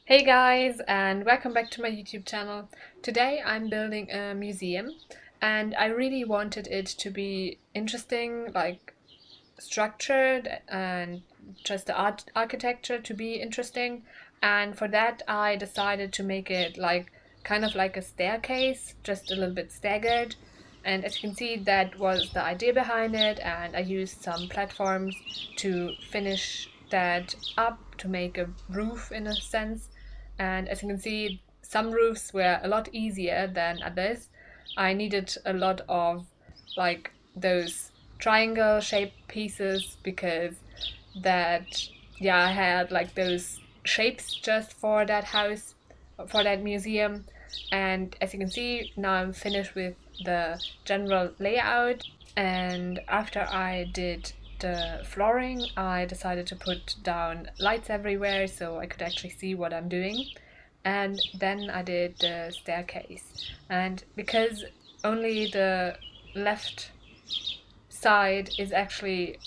Hey guys, and welcome back to my YouTube channel. Today I'm building a museum and I really wanted it to be interesting, like structured, and just the architecture to be interesting. And for that I decided to make it like kind of like a staircase, just a little bit staggered. And as you can see, that was the idea behind it, and I used some platforms to finish that up to make a roof in a sense. And as you can see, some roofs were a lot easier than others. I needed a lot of like those triangle shaped pieces because that, yeah, I had like those shapes just for that house, for that museum. And as you can see, now I'm finished with the general layout. And after I did the flooring, I decided to put down lights everywhere so I could actually see what I'm doing. And then I did the staircase. And because only the left side is actually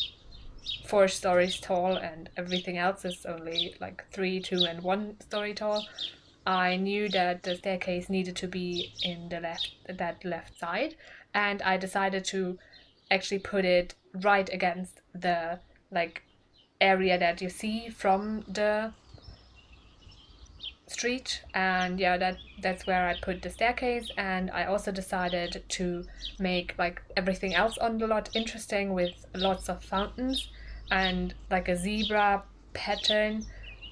4 stories tall and everything else is only like 3, 2, and 1 story tall, I knew that the staircase needed to be in that left side, and I decided to actually put it right against the like area that you see from the street. And yeah, that's where I put the staircase. And I also decided to make like everything else on the lot interesting with lots of fountains and like a zebra pattern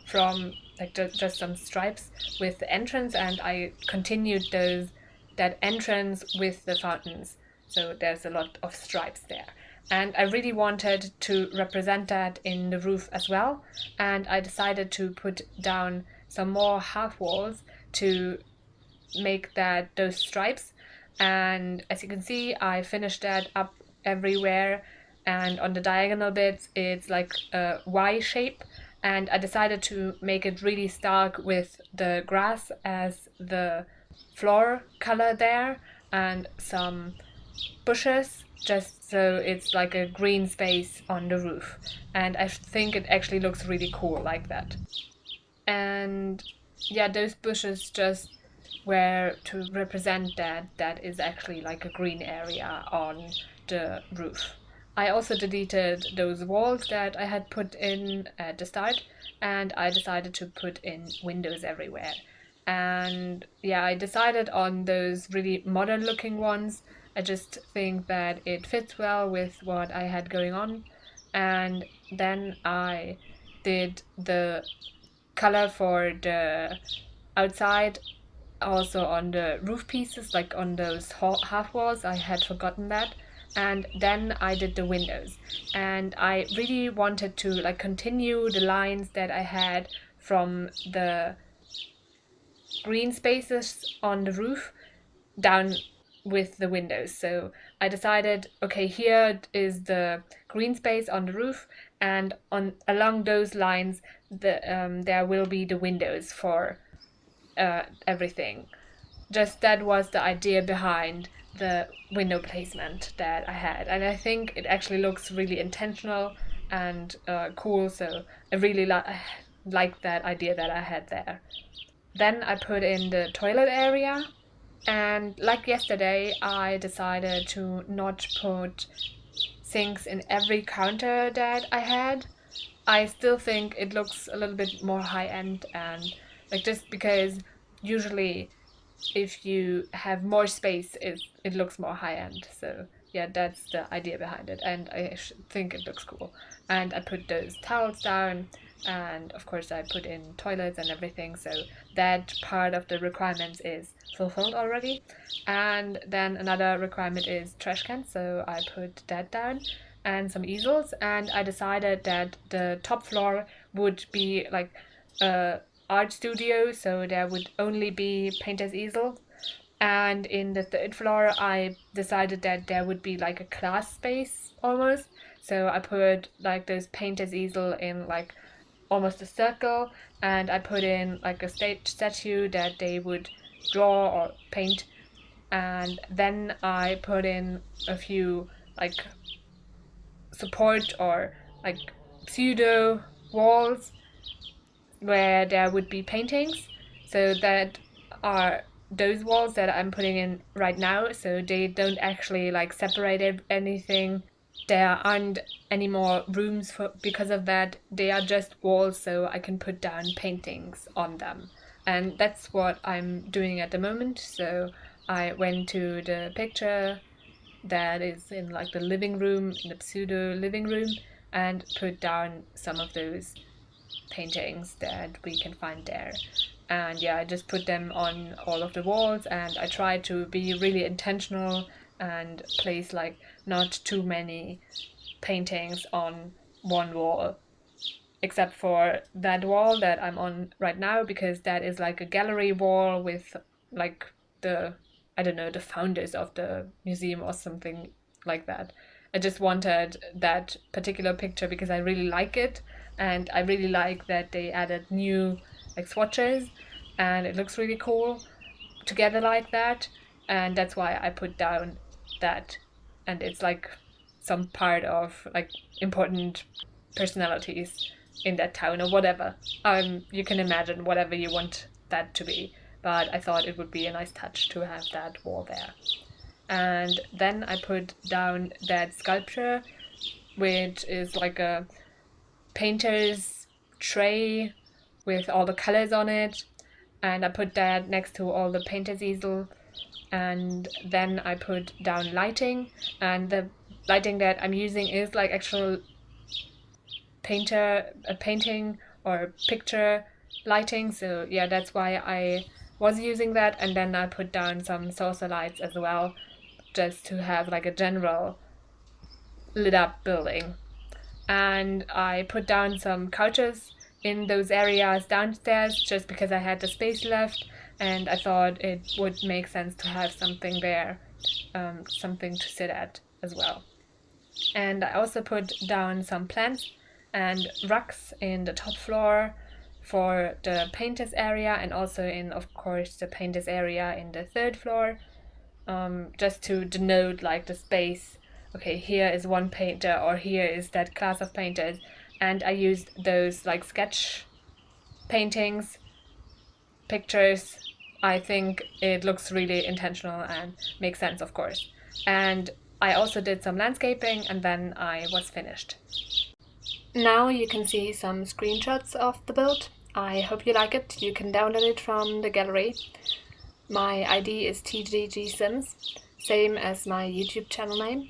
from like just some stripes with the entrance, and I continued that entrance with the fountains, so there's a lot of stripes there. And I really wanted to represent that in the roof as well, and I decided to put down some more half walls to make those stripes. And as you can see, I finished that up everywhere, and on the diagonal bits it's like a Y shape. And I decided to make it really stark with the grass as the floor color there, and some bushes, just so it's like a green space on the roof. And I think it actually looks really cool like that. And yeah, those bushes just were to represent that is actually like a green area on the roof. I also deleted those walls that I had put in at the start, and I decided to put in windows everywhere. And yeah, I decided on those really modern looking ones. I just think that it fits well with what I had going on. And then I did the color for the outside also on the roof pieces, like on those half walls. I had forgotten that. And then I did the windows, and I really wanted to like continue the lines that I had from the green spaces on the roof down with the windows. So I decided, okay, here is the green space on the roof, and on along those lines, there will be the windows for everything. Just that was the idea behind the window placement that I had, and I think it actually looks really intentional and cool. So I really like that idea that I had there. Then I put in the toilet area, and like yesterday, I decided to not put sinks in every counter that I had. I still think it looks a little bit more high end, and like just because usually if you have more space, it looks more high end. So yeah, that's the idea behind it, and I think it looks cool. And I put those towels down, and of course I put in toilets and everything. So that part of the requirements is fulfilled already. And then another requirement is trash cans, so I put that down, and some easels. And I decided that the top floor would be like a art studio, so there would only be painter's easel. And in the third floor, I decided that there would be like a class space almost. So I put like those painter's easel in like almost a circle, and I put in like a stage statue that they would draw or paint. And then I put in a few like support or like pseudo walls where there would be paintings. So that are those walls that I'm putting in right now. So they don't actually like separate anything. There aren't any more rooms because of that. They are just walls, so I can put down paintings on them. And that's what I'm doing at the moment. So I went to the picture that is in like the living room, in the pseudo living room, and put down some of those paintings that we can find there. And yeah, I just put them on all of the walls, and I try to be really intentional and place like not too many paintings on one wall, except for that wall that I'm on right now, because that is like a gallery wall with like the, I don't know, the founders of the museum or something like that. I just wanted that particular picture because I really like it, and I really like that they added new like swatches, and it looks really cool together like that, and that's why I put down that. And it's like some part of like important personalities in that town or whatever. You can imagine whatever you want that to be, but I thought it would be a nice touch to have that wall there. And then I put down that sculpture, which is like a painter's tray with all the colors on it, and I put that next to all the painter's easel. And then I put down lighting, and the lighting that I'm using is like actual painting or picture lighting. So yeah, that's why I was using that. And then I put down some saucer lights as well, just to have like a general lit up building. And I put down some couches in those areas downstairs just because I had the space left, and I thought it would make sense to have something there, something to sit at as well. And I also put down some plants and rugs in the top floor for the painters area, and also in, of course, the painters area in the third floor, just to denote like the space. Okay, here is one painter, or here is that class of painters. And I used those like sketch paintings, pictures. I think it looks really intentional and makes sense, of course. And I also did some landscaping, and then I was finished. Now you can see some screenshots of the build. I hope you like it. You can download it from the gallery. My ID is TGGSims, same as my YouTube channel name.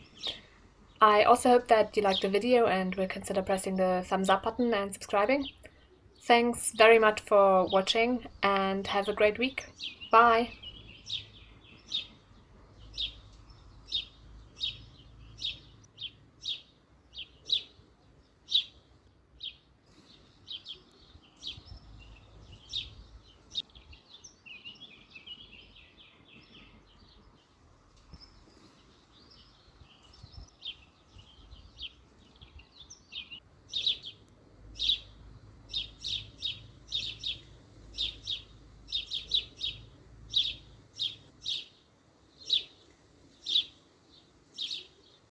I also hope that you liked the video and will consider pressing the thumbs up button and subscribing. Thanks very much for watching, and have a great week. Bye!